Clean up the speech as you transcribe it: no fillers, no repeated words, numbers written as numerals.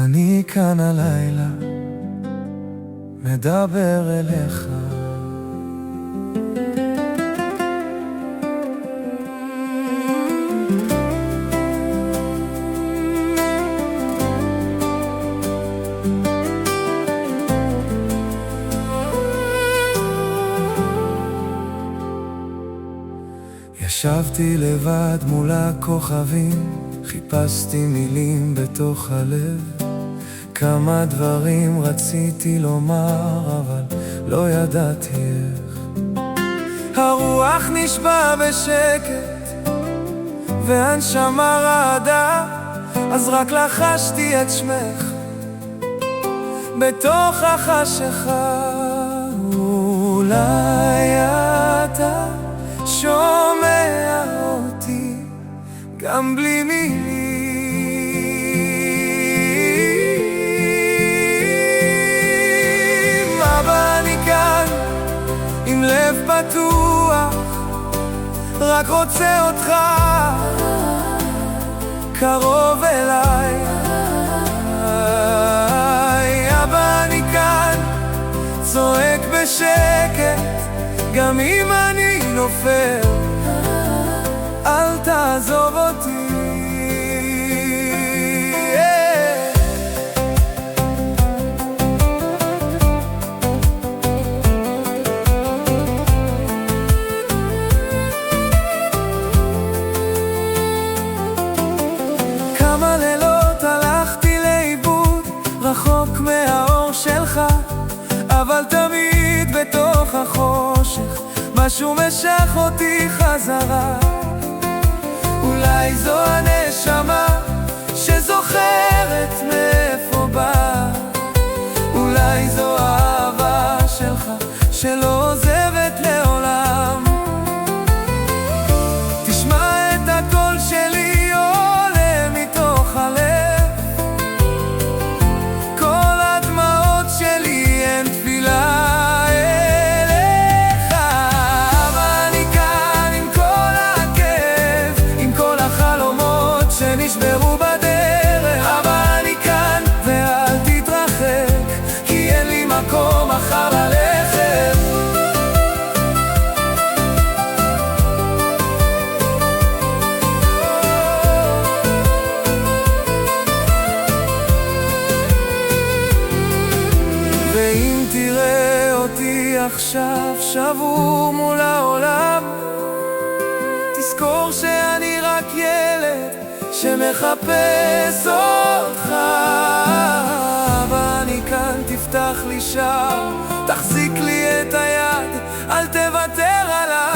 אני כאן הלילה, מדבר אליך. ישבתי לבד מול הכוכבים, חיפשתי מילים בתוך הלב. כמה דברים רציתי לומר, אבל לא ידעתי איך. הרוח נשבע בשקט והנשמה רעדה, אז רק לחשתי את שמך בתוך החשיכה. אולי אתה שומע אותי גם בלי מילים, אבל אני כאן עם לב פתוח, רק רוצה אותך קרוב אליי. אבל אני כאן צועק בשקט, גם אם אני נופל, אל תעזוב אותי. כמה לילות הלכתי לאיבוד, רחוק מהאור שלך, אבל תמיד בתוך החושך משהו משך אותי חזרה. אולי זו הנשמה שזוכרת מאיפה בא, אולי זו האהבה שלך שלא עוזבת לעולם. תשמע את הקול שלי עולה מתוך הלב, כל הדמעות שלי הן תפילה אליך. אבל אני כאן עם כל הכאב, עם כל החלומות שנשברו בדרך. אבל אני כאן ואל תתרחק, כי אין לי מקום אחר ללכת. ואם תראה אותי עכשיו שבור מול העולם, תזכור שאני רק ילד שמחפש אותך. ואני כאן, תפתח לי שער, תחזיק לי את היד, אל תוותר עליי.